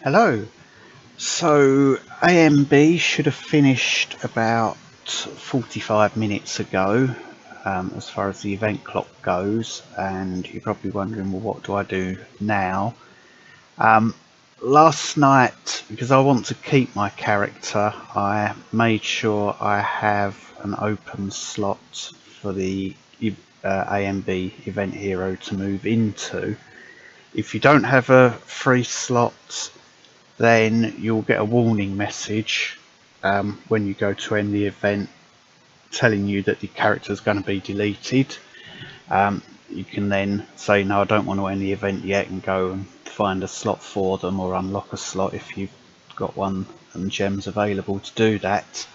Hello. So AMB should have finished about 45 minutes ago, as far as the event clock goes, and you're probably wondering, well, what do I do now? Last night, because I want to keep my character, I made sure I have an open slot for the AMB event hero to move into. If you don't have a free slot, then you'll get a warning message when you go to end the event telling you that the character is going to be deleted. You can then say, no, I don't want to end the event yet, and go and find a slot for them, or unlock a slot if you've got one and gems available to do that.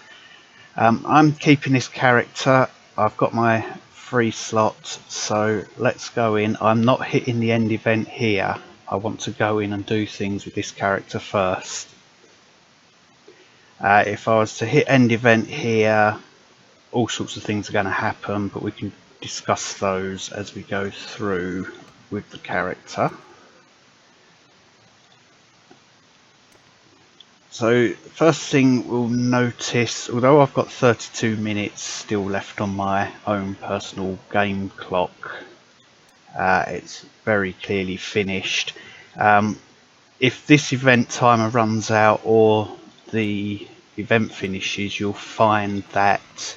I'm keeping this character. I've got my free slot, so let's go in. I'm not hitting the end event here. I want to go in and do things with this character first. If I was to hit end event here, all sorts of things are going to happen, but we can discuss those as we go through with the character. So first thing we'll notice, although I've got 32 minutes still left on my own personal game clock, it's very clearly finished. If this event timer runs out or the event finishes, you'll find that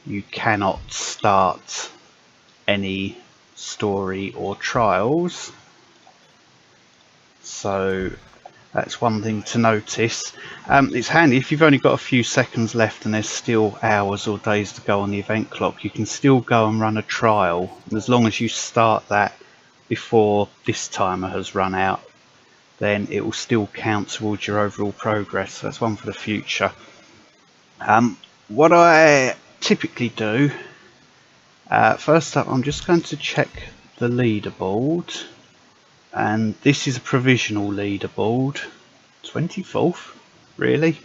you cannot start any story or trials. So that's one thing to notice. It's handy if you've only got a few seconds left and there's still hours or days to go on the event clock. You can still go and run a trial, and as long as you start that before this timer has run out, then it will still count towards your overall progress. So that's one for the future. What I typically do, first up, I'm just going to check the leaderboard, and this is a provisional leaderboard. 24th, really?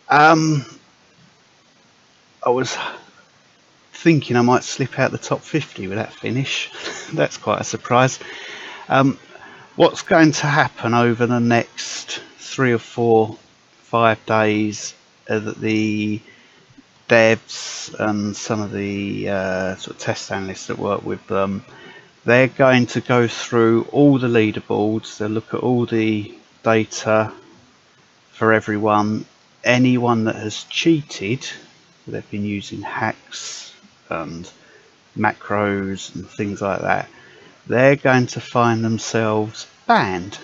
I was thinking I might slip out the top 50 with that finish. That's quite a surprise. What's going to happen over the next 3 or 4, 5 days that the devs and some of the sort of test analysts that work with them, they're going to go through all the leaderboards. They'll look at all the data for everyone. Anyone that has cheated, they've been using hacks and macros and things like that, they're going to find themselves banned.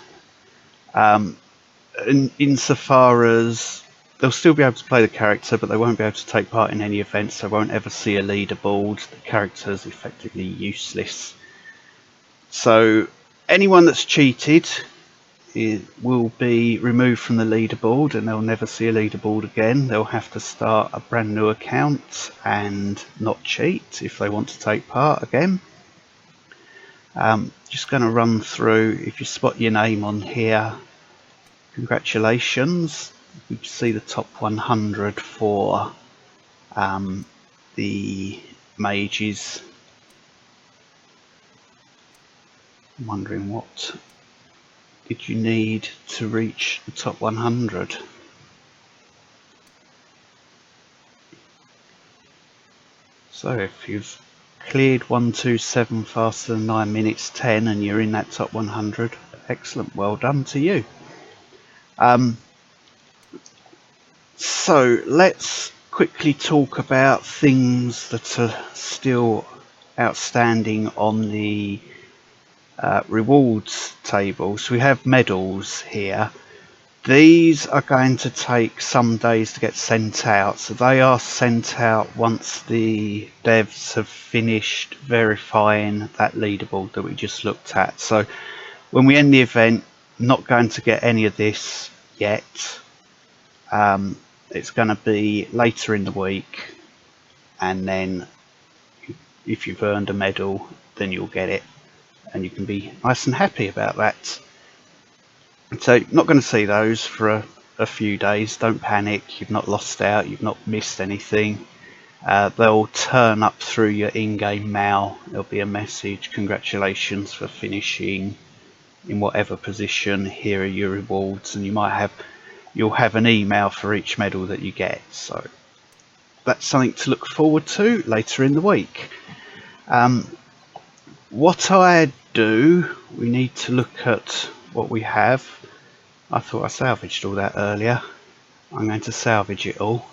Insofar as they'll still be able to play the character, but they won't be able to take part in any events. They won't ever see a leaderboard. The character is effectively useless. So anyone that's cheated will be removed from the leaderboard, and they'll never see a leaderboard again. They'll have to start a brand new account and not cheat if they want to take part again. Just going to run through. If you spot your name on here, congratulations. You can see the top 100 for the mages. I'm wondering, what did you need to reach the top 100? So if you've cleared 127 faster than 9 minutes 10 and you're in that top 100, excellent, well done to you. So let's quickly talk about things that are still outstanding on the rewards table. So we have medals here. These are going to take some days to get sent out, so they are sent out once the devs have finished verifying that leaderboard that we just looked at. So when we end the event, not going to get any of this yet. It's going to be later in the week, and then if you've earned a medal, then you'll get it, and you can be nice and happy about that. So not going to see those for a few days. Don't panic, you've not lost out, you've not missed anything. They'll turn up through your in-game mail. There'll be a message, congratulations for finishing in whatever position. Here are your rewards, and you'll have an email for each medal that you get. So that's something to look forward to later in the week. What I do, we need to look at what we have. I thought I salvaged all that earlier. I'm going to salvage it all.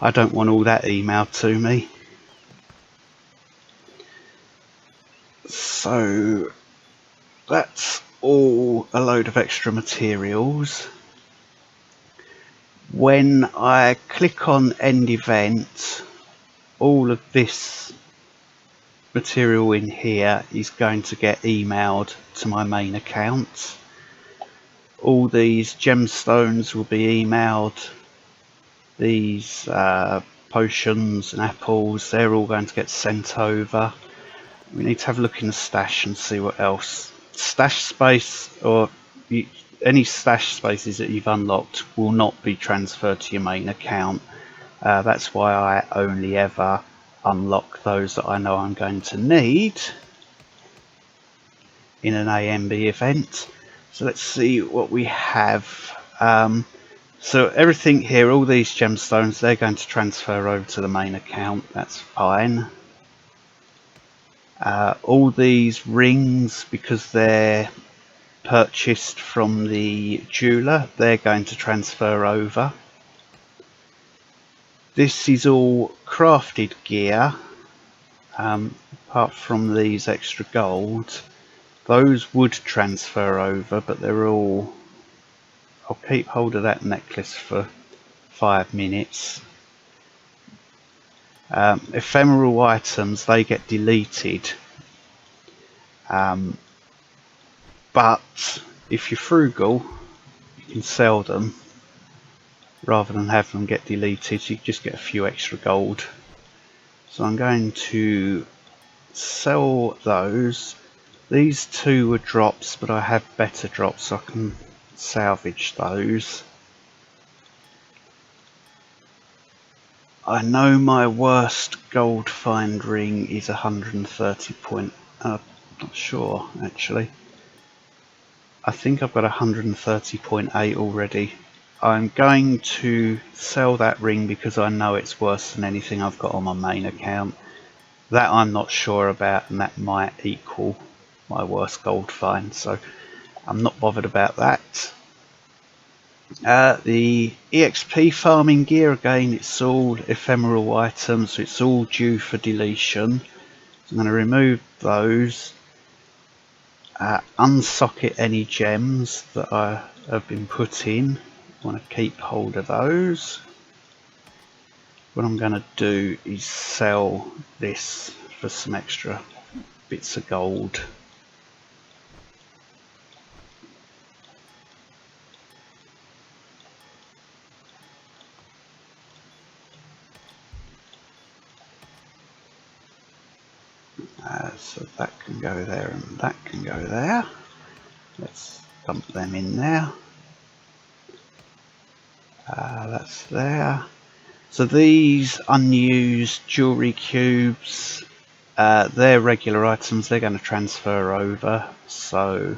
I don't want all that emailed to me. So that's all a load of extra materials. When I click on end event, all of this material in here is going to get emailed to my main account. All these gemstones will be emailed. These potions and apples, they're all going to get sent over. We need to have a look in the stash and see what else. Stash space, or any stash spaces that you've unlocked, will not be transferred to your main account. That's why I only ever unlock those that I know I'm going to need in an ANB event. So let's see what we have. So everything here, all these gemstones, they're going to transfer over to the main account. That's fine. All these rings, because they're purchased from the jeweler, they're going to transfer over. This is all crafted gear, apart from these extra gold. Those would transfer over, but they're all... I'll keep hold of that necklace for 5 minutes. Ephemeral items, they get deleted. But if you're frugal, you can sell them. Rather than have them get deleted, you just get a few extra gold. So I'm going to sell those. These two were drops, but I have better drops, so I can salvage those. I know my worst gold find ring is 130 point. Not sure actually. I think I've got 130.8 already. I'm going to sell that ring because I know it's worse than anything I've got on my main account. That I'm not sure about, and that might equal my worst gold find, so I'm not bothered about that. The EXP farming gear, again, it's all ephemeral items, so it's all due for deletion. So I'm going to remove those, unsocket any gems that I have been put in. I want to keep hold of those. What I'm going to do is sell this for some extra bits of gold. So that can go there and that can go there. Let's dump them in there. That's there. So these unused jewellery cubes, they're regular items, they're going to transfer over, so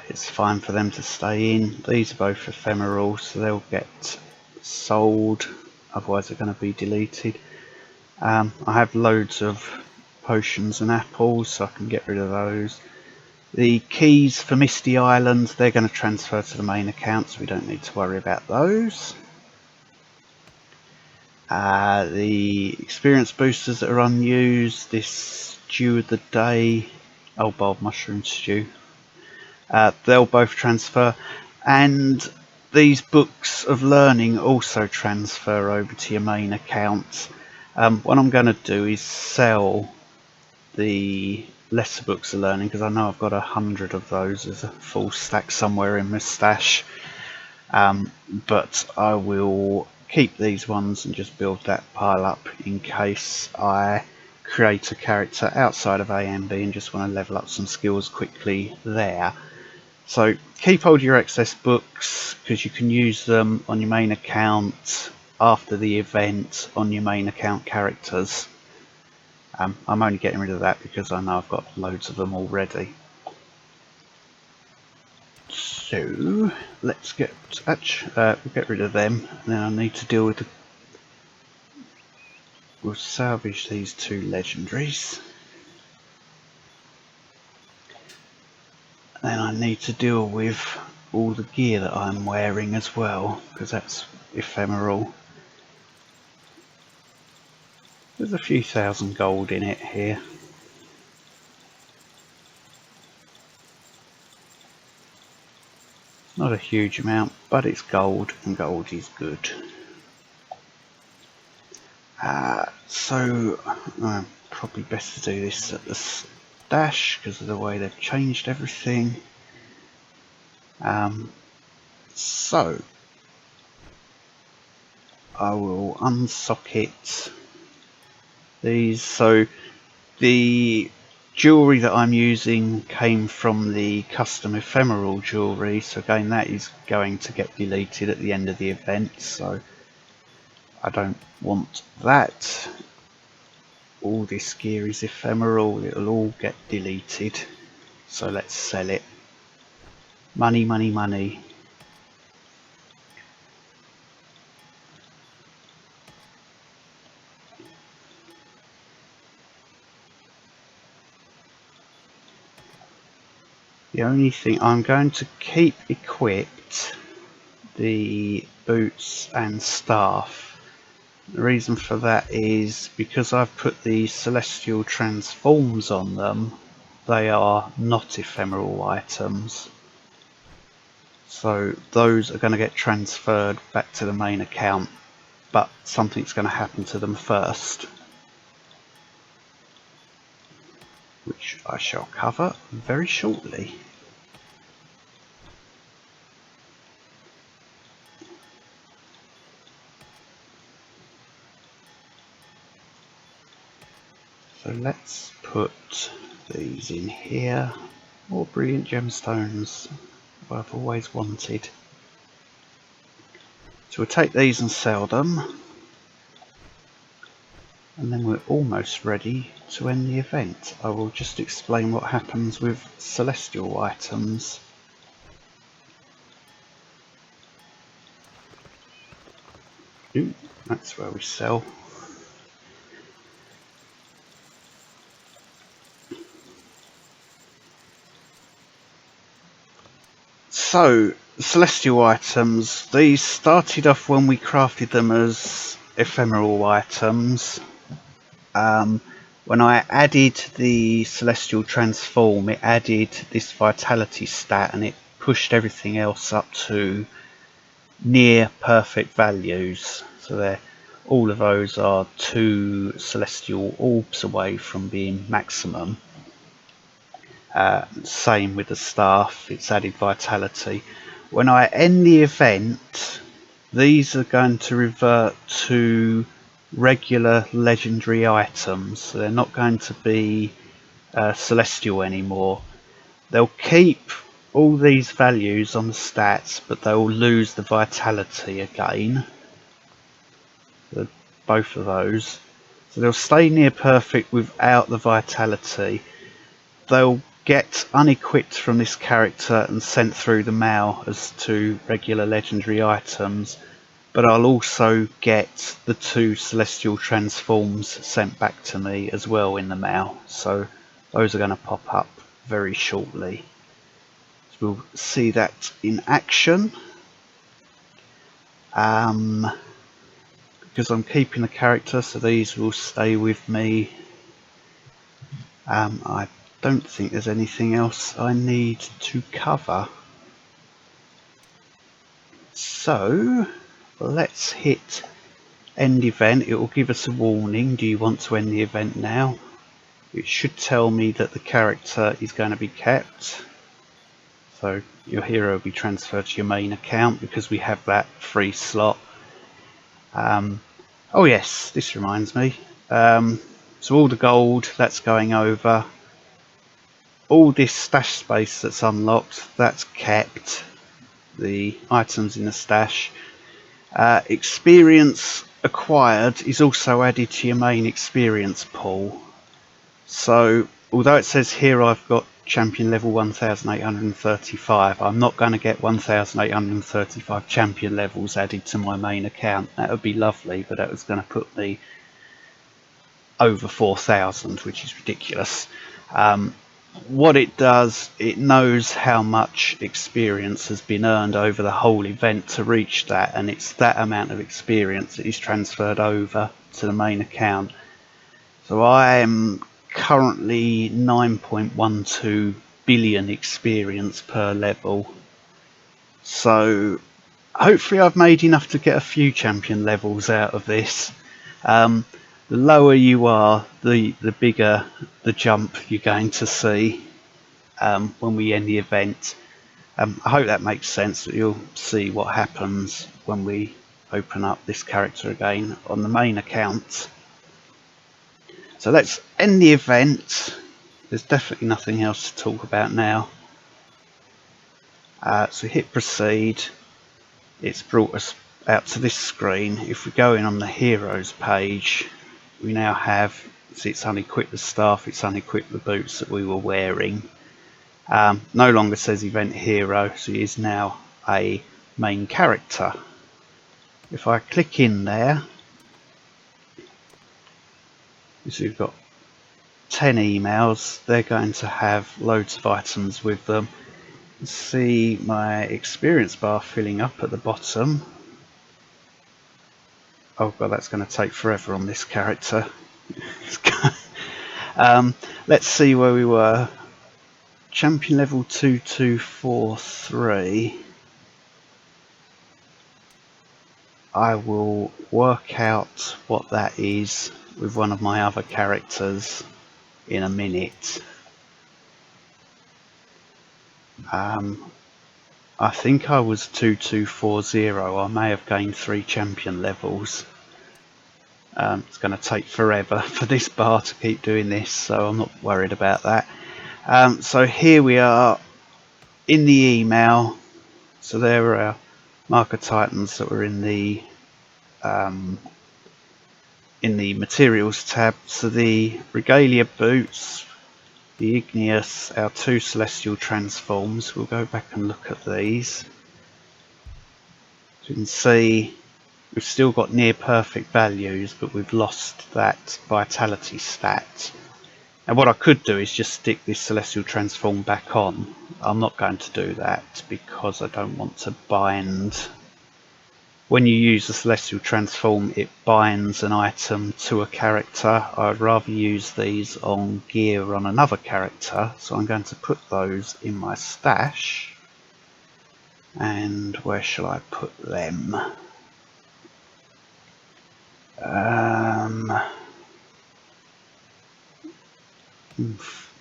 it's fine for them to stay in. These are both ephemeral, so they'll get sold, otherwise they're going to be deleted. I have loads of potions and apples, so I can get rid of those. The keys for Misty Island, they're going to transfer to the main account, so we don't need to worry about those. The experience boosters that are unused, this stew of the day, oh, bulb mushroom stew, they'll both transfer, and these books of learning also transfer over to your main account. What I'm going to do is sell the lesser books of learning, because I know I've got 100 of those. There's a full stack somewhere in my stash, but I will keep these ones and just build that pile up in case I create a character outside of ANB and just want to level up some skills quickly there. So keep hold of your excess books, because you can use them on your main account after the event on your main account characters. I'm only getting rid of that because I know I've got loads of them already. So let's get we'll get rid of them, and then I need to deal with we'll salvage these 2 legendaries. Then I need to deal with all the gear that I'm wearing as well, because that's ephemeral. There's a few thousand gold in it here. Not a huge amount, but it's gold, and gold is good. So probably best to do this at the stash because of the way they've changed everything. So I will unsocket these. So the jewellery that I'm using came from the custom ephemeral jewellery, so again that is going to get deleted at the end of the event, so I don't want that. All this gear is ephemeral, it'll all get deleted, so let's sell it. Money, money, money. The only thing I'm going to keep equipped the boots and staff. The reason for that is because I've put the celestial transforms on them, they are not ephemeral items, so those are going to get transferred back to the main account, but something's going to happen to them first, which I shall cover very shortly. So let's put these in here. More brilliant gemstones, what I've always wanted. So we'll take these and sell them, and then we're almost ready to end the event. I will just explain what happens with celestial items. Ooh, that's where we sell. So, celestial items, these started off when we crafted them as ephemeral items. When I added the celestial transform, it added this vitality stat and it pushed everything else up to near perfect values. So all of those are 2 celestial orbs away from being maximum. Same with the staff, it's added vitality. When I end the event, these are going to revert to regular legendary items, so they're not going to be celestial anymore. They'll keep all these values on the stats, but they'll lose the vitality again, both of those. So they'll stay near perfect without the vitality. They'll get unequipped from this character and sent through the mail as 2 regular legendary items, but I'll also get the 2 celestial transforms sent back to me as well in the mail, so those are going to pop up very shortly. So we'll see that in action. Because I'm keeping the character, so these will stay with me. I don't think there's anything else I need to cover. So let's hit end event. It will give us a warning. Do you want to end the event now? It should tell me that the character is going to be kept. So your hero will be transferred to your main account because we have that free slot. Oh yes, this reminds me. So all the gold, that's going over. All this stash space that's unlocked, that's kept. The items in the stash. Experience acquired is also added to your main experience pool. So although it says here I've got champion level 1835. I'm not going to get 1835 champion levels added to my main account. That would be lovely, but that was going to put me over 4,000, which is ridiculous. What it does, it knows how much experience has been earned over the whole event to reach that, and it's that amount of experience that is transferred over to the main account. So I am currently 9.12 billion experience per level. So hopefully I've made enough to get a few champion levels out of this. The lower you are, the bigger the jump you're going to see when we end the event. I hope that makes sense, that you'll see what happens when we open up this character again on the main account. So let's end the event. There's definitely nothing else to talk about now. So hit proceed. It's brought us out to this screen. If we go in on the heroes page, we now have, see, it's unequipped the staff, it's unequipped the boots that we were wearing. No longer says event hero, so he is now a main character. If I click in there, you see we've got 10 emails. They're going to have loads of items with them. See my experience bar filling up at the bottom. Oh god, that's going to take forever on this character. Let's see where we were. Champion level 2243. I will work out what that is with one of my other characters in a minute. I think I was 2240. I may have gained 3 champion levels. It's going to take forever for this bar to keep doing this, so I'm not worried about that. So here we are in the email. So there are our marker titans that were in the materials tab. So the regalia boots, the igneous, our 2 celestial transforms. We'll go back and look at these. So you can see we've still got near perfect values, but we've lost that vitality stat. And what I could do is just stick this celestial transform back on. I'm not going to do that because I don't want to bind. When you use the celestial transform, it binds an item to a character. I'd rather use these on gear on another character, so I'm going to put those in my stash. And where shall I put them?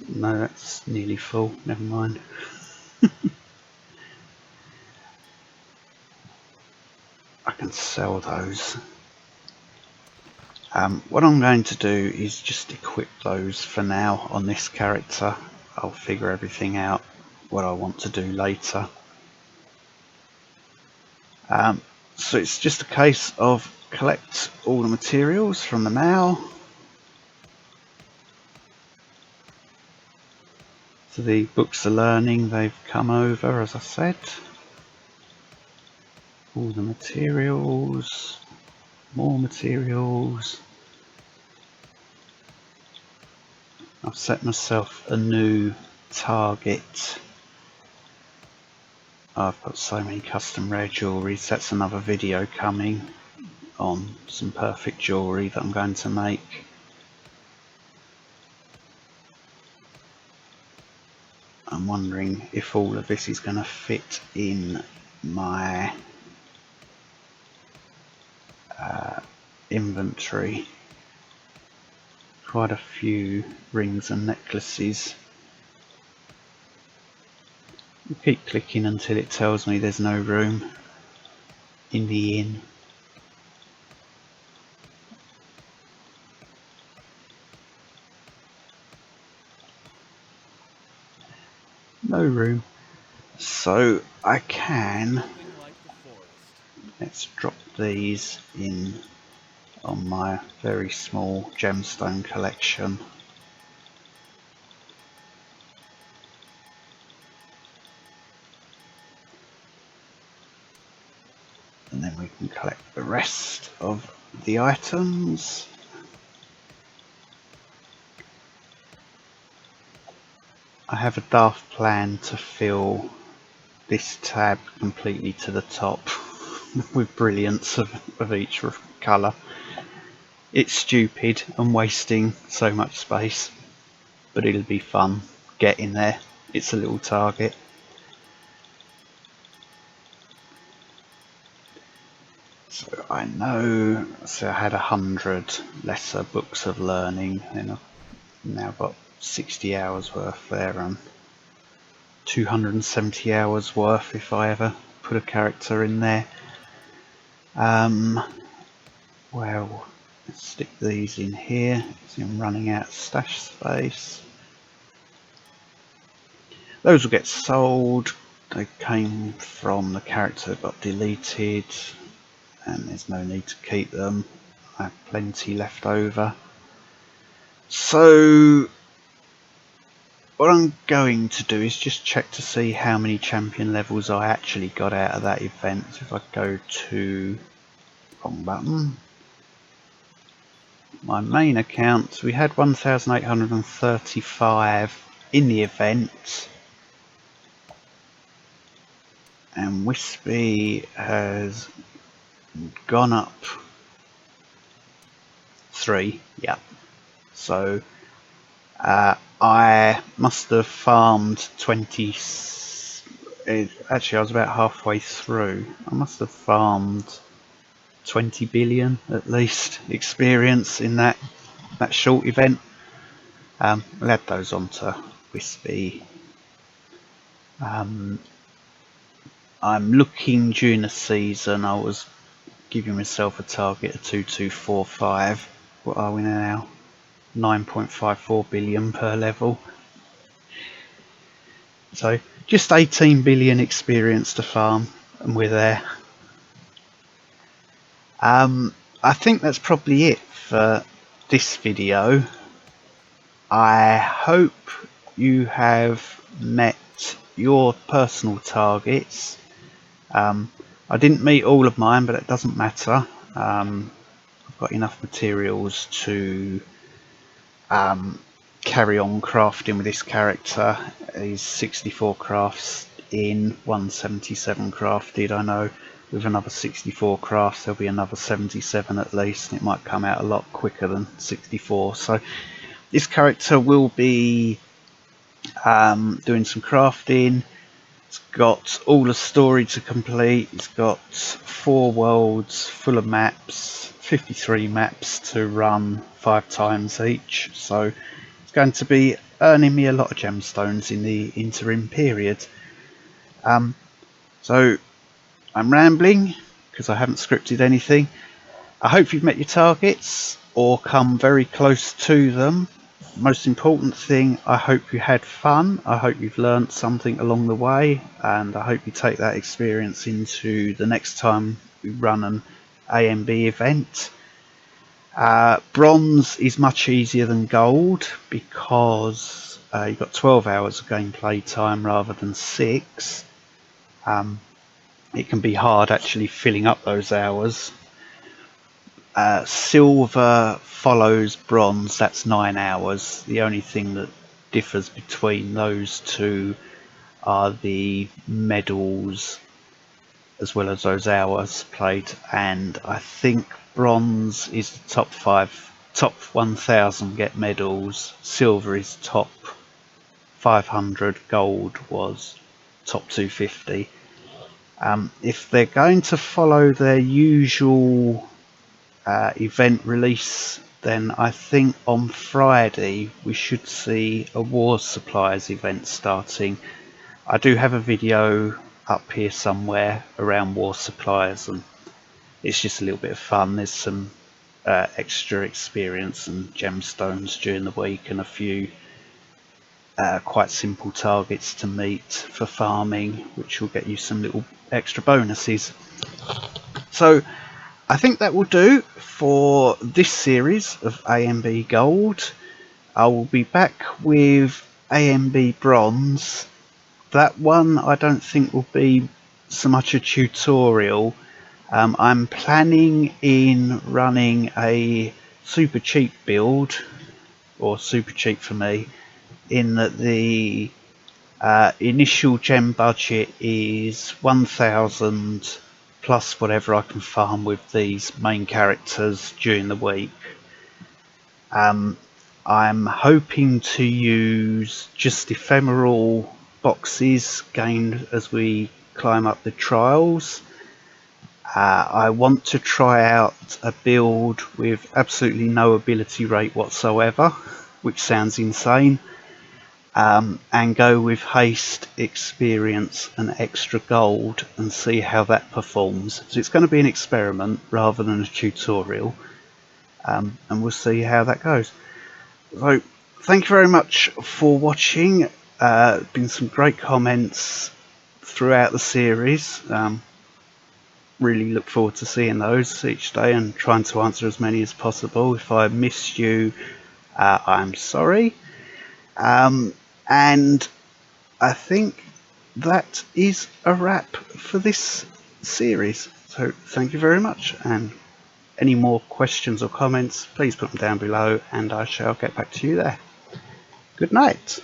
No, that's nearly full. Never mind. I can sell those. What I'm going to do is just equip those for now on this character. I'll figure everything out what I want to do later. So it's just a case of collect all the materials from the mail. So the books of learning, they've come over, as I said. All the materials, more materials. I've set myself a new target. I've got so many custom rare jewelries. That's another video coming on some perfect jewelry that I'm going to make. I'm wondering if all of this is going to fit in my inventory. Quite a few rings and necklaces. I'll keep clicking until it tells me there's no room in the inn. No room. So I can, let's drop these in on my very small gemstone collection. and collect the rest of the items. I have a daft plan to fill this tab completely to the top with brilliance of each colour. It's stupid and wasting so much space, but it'll be fun getting there. It's a little target. So I know, so I had 100 lesser books of learning, and I've now got 60 hours worth there, and 270 hours worth if I ever put a character in there. Well, let's stick these in here. I'm running out of stash space. Those will get sold. They came from the character that got deleted, and there's no need to keep them. I have plenty left over. So what I'm going to do is just check to see how many champion levels I actually got out of that event. So if I go to wrong button, my main account, we had 1,835 in the event, and Wispy has gone up 3. Yeah, so I must have farmed 20. Actually, I was about halfway through. I must have farmed 20 billion at least experience in that short event. We'll add those onto Wispy. I'm looking during the season. I was giving myself a target of 2245. What are we now? 9.54 billion per level. So just 18 billion experience to farm, and we're there. I think that's probably it for this video. I hope you have met your personal targets. I didn't meet all of mine, but it doesn't matter. I've got enough materials to carry on crafting with this character. He's 64 crafts in, 177 crafted. I know with another 64 crafts there'll be another 77 at least, and it might come out a lot quicker than 64. So this character will be doing some crafting. It's got all the story to complete. It's got 4 worlds full of maps, 53 maps to run 5 times each. So it's going to be earning me a lot of gemstones in the interim period. So I'm rambling because I haven't scripted anything. I hope you've met your targets or come very close to them. Most important thing, I hope you had fun. I hope you've learned something along the way, and I hope you take that experience into the next time we run an ANB event. Bronze is much easier than gold because you've got 12 hours of gameplay time rather than 6. It can be hard actually filling up those hours. Silver follows bronze, that's 9 hours. The only thing that differs between those two are the medals as well as those hours played, and I think bronze is the top 1000 get medals, silver is top 500, gold was top 250. If they're going to follow their usual event release, then I think on Friday we should see a war supplies event starting. I do have a video up here somewhere around war supplies, and it's just a little bit of fun. There's some extra experience and gemstones during the week, and a few quite simple targets to meet for farming, which will get you some little extra bonuses. So I think that will do for this series of ANB Gold. I will be back with ANB Bronze. That one I don't think will be so much a tutorial. I'm planning in running a super cheap build, or super cheap for me, in that the initial gem budget is 1,000 plus whatever I can farm with these main characters during the week. I'm hoping to use just ephemeral boxes gained as we climb up the trials. I want to try out a build with absolutely no ability rate whatsoever, which sounds insane, and go with haste, experience and extra gold and see how that performs. So it's going to be an experiment rather than a tutorial, and we'll see how that goes. So thank you very much for watching. Been some great comments throughout the series. Really look forward to seeing those each day and trying to answer as many as possible. If I missed you, I'm sorry. And I think that is a wrap for this series. So thank you very much, and any more questions or comments, please put them down below and I shall get back to you there. Good night.